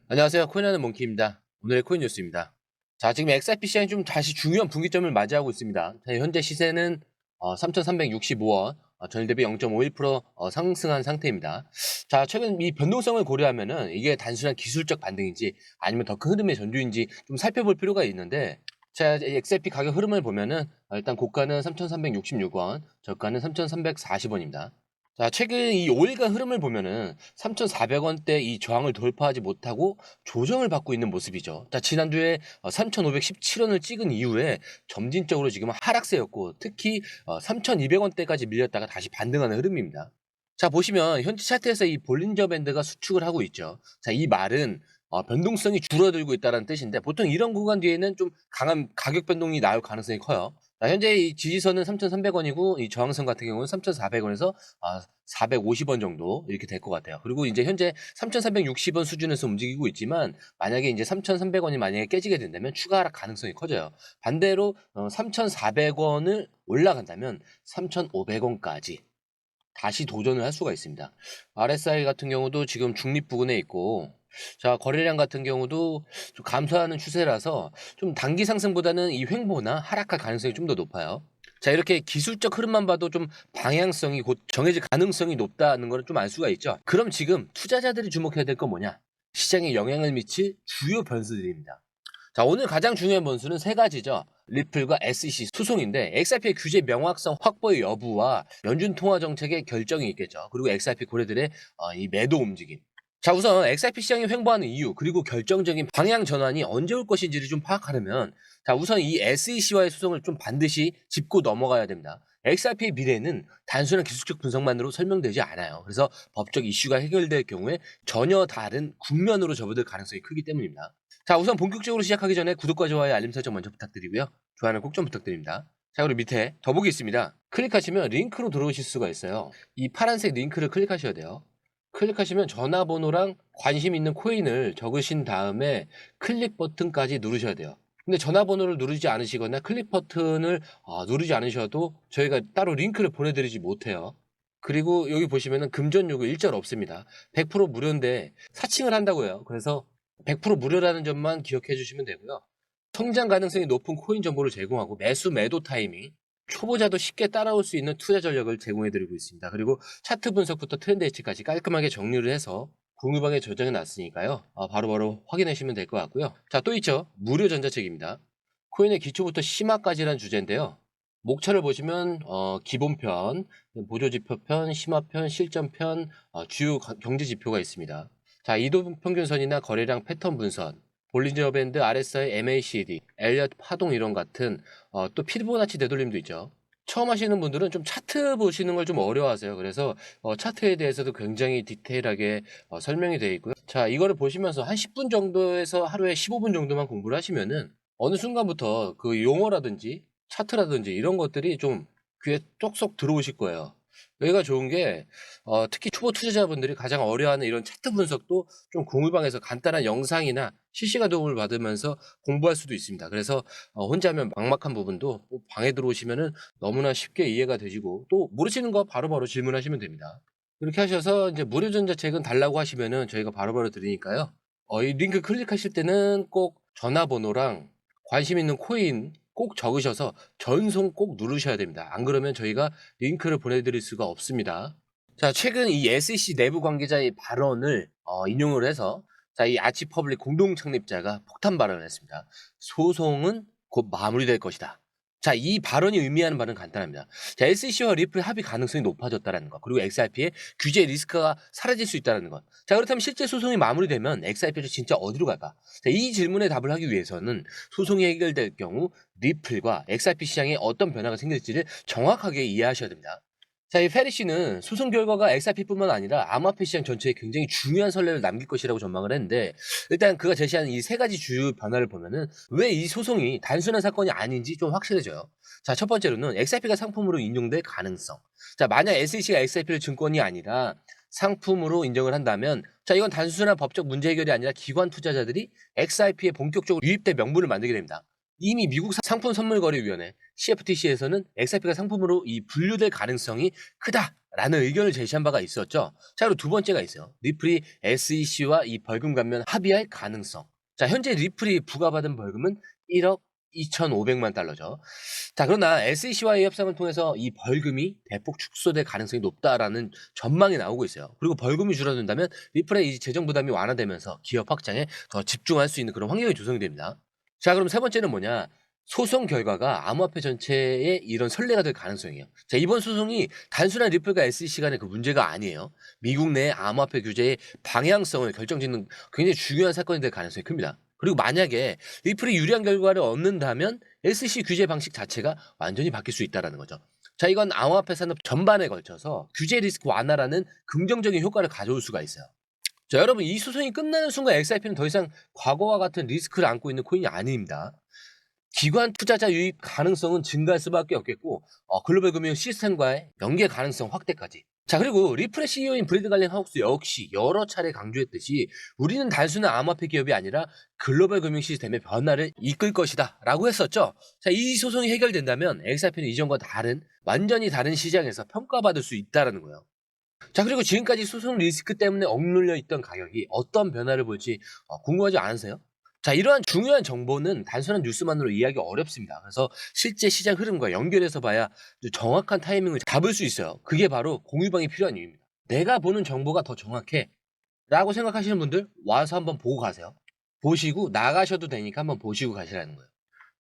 안녕하세요. 코인하는 몽키입니다. 오늘의 코인 뉴스입니다. 자, 지금 XRP 시장이 좀 다시 중요한 분기점을 맞이하고 있습니다. 자, 현재 시세는 3,365원, 전일 대비 0.51% 상승한 상태입니다. 자, 최근 이 변동성을 고려하면은 이게 단순한 기술적 반등인지 아니면 더 큰 흐름의 전주인지 좀 살펴볼 필요가 있는데, 자, XRP 가격 흐름을 보면은 일단 고가는 3,366원, 저가는 3,340원입니다. 자, 최근 이 5일간 흐름을 보면은 3,400원대 이 저항을 돌파하지 못하고 조정을 받고 있는 모습이죠. 자, 지난주에 3,517원을 찍은 이후에 점진적으로 지금 하락세였고, 특히 3,200원대까지 밀렸다가 다시 반등하는 흐름입니다. 자, 보시면 현재 차트에서 이 볼린저 밴드가 수축을 하고 있죠. 자, 이 말은 변동성이 줄어들고 있다는 뜻인데, 보통 이런 구간 뒤에는 좀 강한 가격 변동이 나올 가능성이 커요. 자, 현재 이 지지선은 3,300원이고 이 저항선 같은 경우는 3,400원에서 450원 정도 이렇게 될 것 같아요. 그리고 이제 현재 3,360원 수준에서 움직이고 있지만, 만약에 이제 3,300원이 만약에 깨지게 된다면 추가 하락 가능성이 커져요. 반대로 3,400원을 올라간다면 3,500원까지 다시 도전을 할 수가 있습니다. RSI 같은 경우도 지금 중립 부근에 있고, 자, 거래량 같은 경우도 좀 감소하는 추세라서 좀 단기 상승보다는 이 횡보나 하락할 가능성이 좀 더 높아요. 자, 이렇게 기술적 흐름만 봐도 좀 방향성이 곧 정해질 가능성이 높다는 걸 좀 알 수가 있죠. 그럼 지금 투자자들이 주목해야 될 건 뭐냐? 시장에 영향을 미칠 주요 변수들입니다. 자, 오늘 가장 중요한 변수는 세 가지죠. 리플과 SEC 소송인데, XRP의 규제 명확성 확보의 여부와 연준 통화 정책의 결정이 있겠죠. 그리고 XRP 고래들의 이 매도 움직임. 자, 우선 XRP 시장이 횡보하는 이유, 그리고 결정적인 방향 전환이 언제 올 것인지를 좀 파악하려면, 자, 우선 이 SEC와의 소송을 좀 반드시 짚고 넘어가야 됩니다. XRP의 미래는 단순한 기술적 분석만으로 설명되지 않아요. 그래서 법적 이슈가 해결될 경우에 전혀 다른 국면으로 접어들 가능성이 크기 때문입니다. 자, 우선 본격적으로 시작하기 전에 구독과 좋아요, 알림 설정 먼저 부탁드리고요. 좋아요는 꼭 좀 부탁드립니다. 자, 그리고 밑에 더보기 있습니다. 클릭하시면 링크로 들어오실 수가 있어요. 이 파란색 링크를 클릭하셔야 돼요. 클릭하시면 전화번호랑 관심 있는 코인을 적으신 다음에 클릭 버튼까지 누르셔야 돼요. 근데 전화번호를 누르지 않으시거나 클릭 버튼을 누르지 않으셔도 저희가 따로 링크를 보내드리지 못해요. 그리고 여기 보시면은 금전 요구 일절 없습니다. 100% 무료인데 사칭을 한다고 해요. 그래서 100% 무료라는 점만 기억해 주시면 되고요. 성장 가능성이 높은 코인 정보를 제공하고 매수 매도 타이밍, 초보자도 쉽게 따라올 수 있는 투자 전략을 제공해 드리고 있습니다. 그리고 차트 분석부터 트렌드 예측까지 깔끔하게 정리를 해서 공유방에 저장해 놨으니까요. 바로바로 확인하시면 될 것 같고요. 자, 또 있죠. 무료 전자책입니다. 코인의 기초부터 심화까지라는 주제인데요. 목차를 보시면 기본편, 보조지표편, 심화편, 실전편, 주요 경제 지표가 있습니다. 자, 이동평균선이나 거래량 패턴 분선, 볼린저 밴드, RSI, MACD, 엘리엇 파동 이론 같은 또 피보나치 되돌림도 있죠. 처음 하시는 분들은 좀 차트 보시는 걸 좀 어려워하세요. 그래서 차트에 대해서도 굉장히 디테일하게 설명이 되어 있고요. 자, 이거를 보시면서 한 10분 정도에서 하루에 15분 정도만 공부를 하시면은 어느 순간부터 그 용어라든지 차트라든지 이런 것들이 좀 귀에 쏙쏙 들어오실 거예요. 여기가 좋은 게 특히 초보 투자자분들이 가장 어려워하는 이런 차트 분석도 좀 공유방에서 간단한 영상이나 실시간 도움을 받으면서 공부할 수도 있습니다. 그래서 혼자 하면 막막한 부분도 방에 들어오시면은 너무나 쉽게 이해가 되시고, 또 모르시는 거 바로바로 질문하시면 됩니다. 이렇게 하셔서 이제 무료 전자책은 달라고 하시면은 저희가 바로바로 드리니까요. 이 링크 클릭하실 때는 꼭 전화번호랑 관심 있는 코인 꼭 적으셔서 전송 꼭 누르셔야 됩니다. 안 그러면 저희가 링크를 보내드릴 수가 없습니다. 자, 최근 이 SEC 내부 관계자의 발언을 인용을 해서, 자, 이 아치 퍼블릭 공동 창립자가 폭탄 발언을 했습니다. 소송은 곧 마무리될 것이다. 자, 이 발언이 의미하는 바는 간단합니다. 자, SEC와 리플 합의 가능성이 높아졌다는 것, 그리고 XRP의 규제 리스크가 사라질 수 있다는 것. 자, 그렇다면 실제 소송이 마무리되면 XRP를 진짜 어디로 갈까? 자, 이 질문에 답을 하기 위해서는 소송이 해결될 경우 리플과 XRP 시장에 어떤 변화가 생길지를 정확하게 이해하셔야 됩니다. 자, 이 페리 씨는 소송 결과가 XRP뿐만 아니라 암호화폐 시장 전체에 굉장히 중요한 선례를 남길 것이라고 전망을 했는데, 일단 그가 제시한 이 세 가지 주요 변화를 보면은 왜 이 소송이 단순한 사건이 아닌지 좀 확실해져요. 자, 첫 번째로는 XRP가 상품으로 인용될 가능성. 자, 만약 SEC가 XRP를 증권이 아니라 상품으로 인정을 한다면, 자, 이건 단순한 법적 문제 해결이 아니라 기관 투자자들이 XRP에 본격적으로 유입될 명분을 만들게 됩니다. 이미 미국 상품 선물 거래위원회 CFTC에서는 XRP가 상품으로 이 분류될 가능성이 크다라는 의견을 제시한 바가 있었죠. 자, 그리고 두 번째가 있어요. 리플이 SEC와 이 벌금 감면 합의할 가능성. 자, 현재 리플이 부과받은 벌금은 1억 2,500만 달러죠. 자, 그러나 SEC와의 협상을 통해서 이 벌금이 대폭 축소될 가능성이 높다라는 전망이 나오고 있어요. 그리고 벌금이 줄어든다면 리플의 이 재정 부담이 완화되면서 기업 확장에 더 집중할 수 있는 그런 환경이 조성이 됩니다. 자, 그럼 세 번째는 뭐냐? 소송 결과가 암호화폐 전체에 이런 선례가 될 가능성이에요. 자, 이번 소송이 단순한 리플과 SEC 간의 그 문제가 아니에요. 미국 내 암호화폐 규제의 방향성을 결정짓는 굉장히 중요한 사건이 될 가능성이 큽니다. 그리고 만약에 리플이 유리한 결과를 얻는다면 SEC 규제 방식 자체가 완전히 바뀔 수 있다는 거죠. 자, 이건 암호화폐 산업 전반에 걸쳐서 규제 리스크 완화라는 긍정적인 효과를 가져올 수가 있어요. 자, 여러분, 이 소송이 끝나는 순간 XRP는 더 이상 과거와 같은 리스크를 안고 있는 코인이 아닙니다. 기관 투자자 유입 가능성은 증가할 수밖에 없겠고 글로벌 금융 시스템과의 연계 가능성 확대까지. 자, 그리고 리플의 CEO인 브래드 갈링 하우스 역시 여러 차례 강조했듯이 우리는 단순한 암호화폐 기업이 아니라 글로벌 금융 시스템의 변화를 이끌 것이다 라고 했었죠. 자, 이 소송이 해결된다면 XRP는 이전과 다른 완전히 다른 시장에서 평가받을 수 있다는 거예요. 자, 그리고 지금까지 소송 리스크 때문에 억눌려 있던 가격이 어떤 변화를 볼지 궁금하지 않으세요? 자, 이러한 중요한 정보는 단순한 뉴스만으로 이해하기 어렵습니다. 그래서 실제 시장 흐름과 연결해서 봐야 정확한 타이밍을 잡을 수 있어요. 그게 바로 공유방이 필요한 이유입니다. 내가 보는 정보가 더 정확해 라고 생각하시는 분들 와서 한번 보고 가세요. 보시고 나가셔도 되니까 한번 보시고 가시라는 거예요.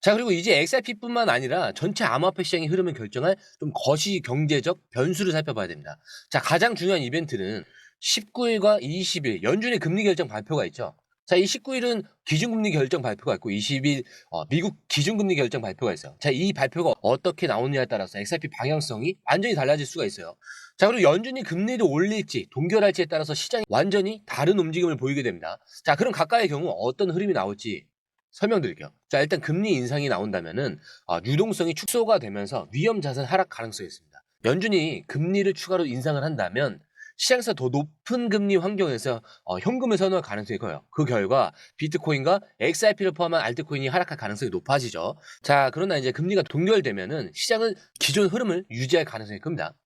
자, 그리고 이제 XRP뿐만 아니라 전체 암호화폐 시장의 흐름을 결정할 좀 거시 경제적 변수를 살펴봐야 됩니다. 자, 가장 중요한 이벤트는 19일과 20일 연준의 금리 결정 발표가 있죠. 자, 이 19일은 기준금리 결정 발표가 있고 20일 미국 기준금리 결정 발표가 있어요. 자, 이 발표가 어떻게 나오느냐에 따라서 XRP 방향성이 완전히 달라질 수가 있어요. 자, 그리고 연준이 금리를 올릴지 동결할지에 따라서 시장이 완전히 다른 움직임을 보이게 됩니다. 자, 그럼 각각의 경우 어떤 흐름이 나올지 설명드릴게요. 자, 일단 금리 인상이 나온다면은 유동성이 축소가 되면서 위험 자산 하락 가능성이 있습니다. 연준이 금리를 추가로 인상을 한다면 시장에서 더 높은 금리 환경에서 현금을 선호할 가능성이 커요. 그 결과 비트코인과 XRP를 포함한 알트코인이 하락할 가능성이 높아지죠. 자, 그러나 이제 금리가 동결되면은 시장은 기존 흐름을 유지할 가능성이 큽니다.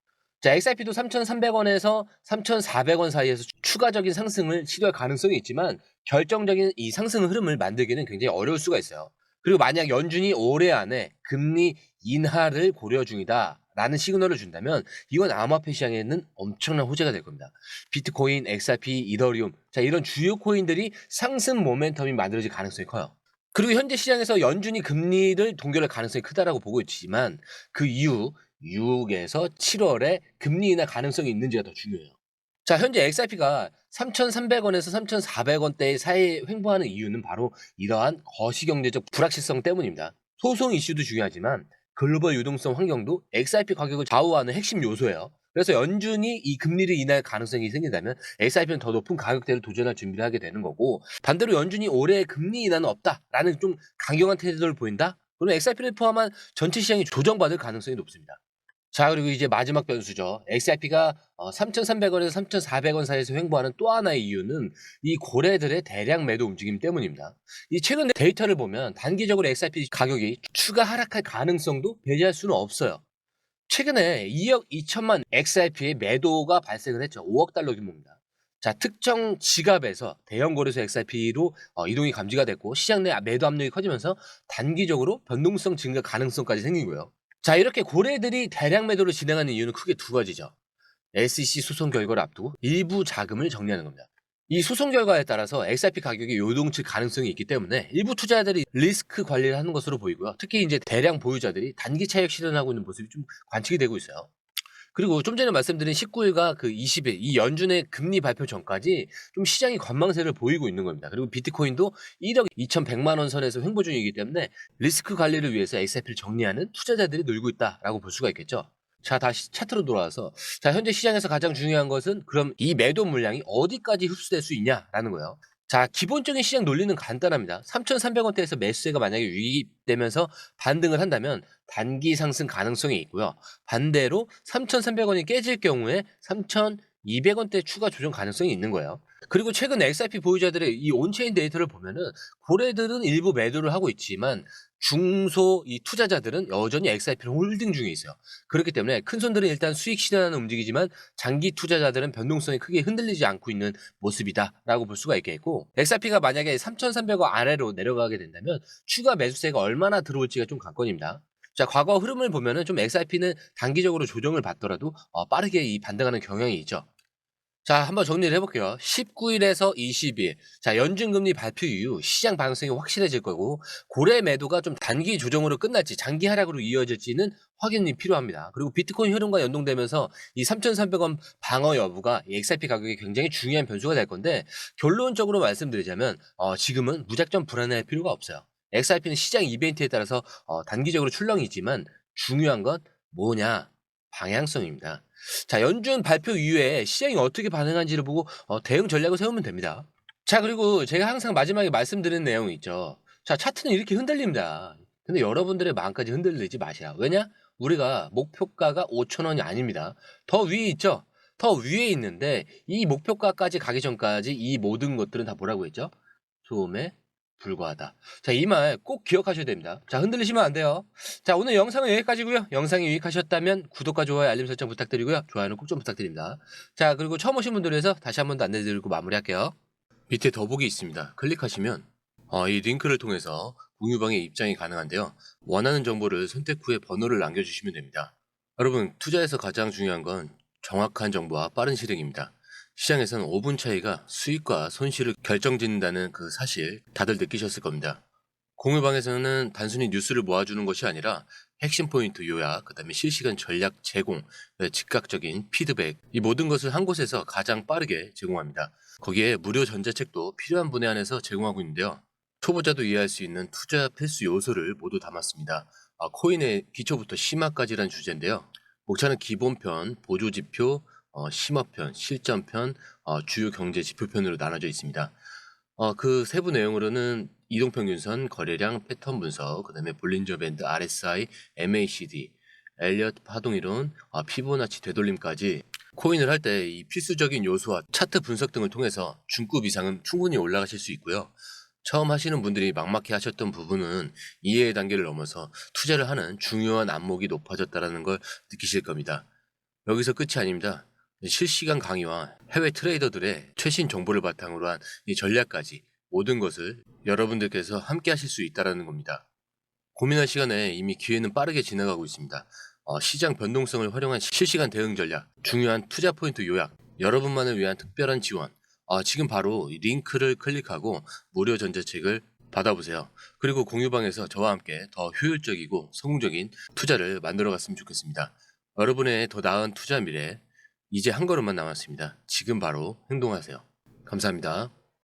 자, XRP도 3,300원에서 3,400원 사이에서 추가적인 상승을 시도할 가능성이 있지만 결정적인 이 상승 흐름을 만들기는 굉장히 어려울 수가 있어요. 그리고 만약 연준이 올해 안에 금리 인하를 고려 중이다 라는 시그널을 준다면 이건 암호화폐 시장에는 엄청난 호재가 될 겁니다. 비트코인, XRP, 이더리움, 자, 이런 주요 코인들이 상승 모멘텀이 만들어질 가능성이 커요. 그리고 현재 시장에서 연준이 금리를 동결할 가능성이 크다라고 보고 있지만 그 이후 6에서 7월에 금리 인하 가능성이 있는지가 더 중요해요. 자, 현재 XRP가 3,300원에서 3,400원대 사이에 횡보하는 이유는 바로 이러한 거시경제적 불확실성 때문입니다. 소송 이슈도 중요하지만 글로벌 유동성 환경도 XRP 가격을 좌우하는 핵심 요소예요. 그래서 연준이 이 금리를 인하할 가능성이 생긴다면 XRP는 더 높은 가격대를 도전할 준비를 하게 되는 거고, 반대로 연준이 올해 금리 인하는 없다라는 좀 강경한 태도를 보인다? 그럼 XRP를 포함한 전체 시장이 조정받을 가능성이 높습니다. 자, 그리고 이제 마지막 변수죠. XRP가 3,300원에서 3,400원 사이에서 횡보하는 또 하나의 이유는 이 고래들의 대량 매도 움직임 때문입니다. 이 최근 데이터를 보면 단기적으로 XRP 가격이 추가 하락할 가능성도 배제할 수는 없어요. 최근에 2억 2천만 XRP의 매도가 발생을 했죠. 5억 달러 규모입니다. 자, 특정 지갑에서 대형 거래소 XRP로 이동이 감지가 됐고 시장 내 매도 압력이 커지면서 단기적으로 변동성 증가 가능성까지 생긴 거예요. 자, 이렇게 고래들이 대량 매도를 진행하는 이유는 크게 두 가지죠. SEC 소송 결과를 앞두고 일부 자금을 정리하는 겁니다. 이 소송 결과에 따라서 XRP 가격이 요동칠 가능성이 있기 때문에 일부 투자자들이 리스크 관리를 하는 것으로 보이고요. 특히 이제 대량 보유자들이 단기 차익 실현하고 있는 모습이 좀 관측이 되고 있어요. 그리고 좀 전에 말씀드린 19일과 그 20일 이 연준의 금리 발표 전까지 좀 시장이 관망세를 보이고 있는 겁니다. 그리고 비트코인도 1억 2,100만 원 선에서 횡보 중이기 때문에 리스크 관리를 위해서 XRP를 정리하는 투자자들이 늘고 있다라고 볼 수가 있겠죠. 자, 다시 차트로 돌아와서 자, 현재 시장에서 가장 중요한 것은 그럼 이 매도 물량이 어디까지 흡수될 수 있냐라는 거예요. 자, 기본적인 시장 논리는 간단합니다. 3,300원대에서 매수세가 만약에 유입되면서 반등을 한다면 단기 상승 가능성이 있고요. 반대로 3,300원이 깨질 경우에 3,200원대 추가 조정 가능성이 있는 거예요. 그리고 최근 XRP 보유자들의 이 온체인 데이터를 보면은 고래들은 일부 매도를 하고 있지만 중소 이 투자자들은 여전히 XRP를 홀딩 중에 있어요. 그렇기 때문에 큰 손들은 일단 수익 실현하는 움직이지만 장기 투자자들은 변동성이 크게 흔들리지 않고 있는 모습이다라고 볼 수가 있겠고, XRP가 만약에 3,300원 아래로 내려가게 된다면 추가 매수세가 얼마나 들어올지가 좀 관건입니다. 자, 과거 흐름을 보면은 좀 XRP는 단기적으로 조정을 받더라도 빠르게 이 반등하는 경향이 있죠. 자, 한번 정리를 해볼게요. 19일에서 20일. 자, 연준금리 발표 이후 시장 방향성이 확실해질 거고, 고래 매도가 좀 단기 조정으로 끝날지, 장기 하락으로 이어질지는 확인이 필요합니다. 그리고 비트코인 흐름과 연동되면서 이 3,300원 방어 여부가 이 XRP 가격이 굉장히 중요한 변수가 될 건데, 결론적으로 말씀드리자면, 지금은 무작정 불안해할 필요가 없어요. XRP는 시장 이벤트에 따라서 단기적으로 출렁이지만, 중요한 건 뭐냐? 방향성입니다. 자, 연준 발표 이후에 시장이 어떻게 반응한지를 보고 대응 전략을 세우면 됩니다. 자, 그리고 제가 항상 마지막에 말씀드리는 내용이 있죠. 자, 차트는 이렇게 흔들립니다. 근데 여러분들의 마음까지 흔들리지 마시라. 왜냐? 우리가 목표가가 5,000원이 아닙니다. 더 위에 있죠? 더 위에 있는데 이 목표가까지 가기 전까지 이 모든 것들은 다 뭐라고 했죠? 소음에 불과하다. 자, 이 말 꼭 기억하셔야 됩니다. 자, 흔들리시면 안 돼요. 자, 오늘 영상은 여기까지고요. 영상이 유익하셨다면 구독과 좋아요, 알림 설정 부탁드리고요. 좋아요는 꼭 좀 부탁드립니다. 자, 그리고 처음 오신 분들을 위해서 다시 한 번 더 안내드리고 마무리할게요. 밑에 더보기 있습니다. 클릭하시면 이 링크를 통해서 공유방에 입장이 가능한데요. 원하는 정보를 선택 후에 번호를 남겨주시면 됩니다. 여러분, 투자에서 가장 중요한 건 정확한 정보와 빠른 실행입니다. 시장에서는 5분 차이가 수익과 손실을 결정짓는다는 그 사실 다들 느끼셨을 겁니다. 공유방에서는 단순히 뉴스를 모아주는 것이 아니라 핵심 포인트 요약, 그 다음에 실시간 전략 제공, 즉각적인 피드백, 이 모든 것을 한 곳에서 가장 빠르게 제공합니다. 거기에 무료 전자책도 필요한 분야 안에서 제공하고 있는데요. 초보자도 이해할 수 있는 투자 필수 요소를 모두 담았습니다. 코인의 기초부터 심화까지란 주제인데요. 목차는 기본편, 보조지표, 심화편, 실전편, 주요 경제 지표편으로 나눠져 있습니다. 그 세부 내용으로는 이동평균선, 거래량, 패턴 분석, 그 다음에 볼린저 밴드, RSI, MACD, 엘리엇 파동이론, 피보나치 되돌림까지 코인을 할 때 이 필수적인 요소와 차트 분석 등을 통해서 중급 이상은 충분히 올라가실 수 있고요. 처음 하시는 분들이 막막해 하셨던 부분은 이해의 단계를 넘어서 투자를 하는 중요한 안목이 높아졌다는 걸 느끼실 겁니다. 여기서 끝이 아닙니다. 실시간 강의와 해외 트레이더들의 최신 정보를 바탕으로 한 이 전략까지 모든 것을 여러분들께서 함께 하실 수 있다는 겁니다. 고민할 시간에 이미 기회는 빠르게 지나가고 있습니다. 시장 변동성을 활용한 실시간 대응 전략, 중요한 투자 포인트 요약, 여러분만을 위한 특별한 지원. 지금 바로 이 링크를 클릭하고 무료 전자책을 받아보세요. 그리고 공유방에서 저와 함께 더 효율적이고 성공적인 투자를 만들어 갔으면 좋겠습니다. 여러분의 더 나은 투자 미래, 이제 한 걸음만 남았습니다. 지금 바로 행동하세요. 감사합니다.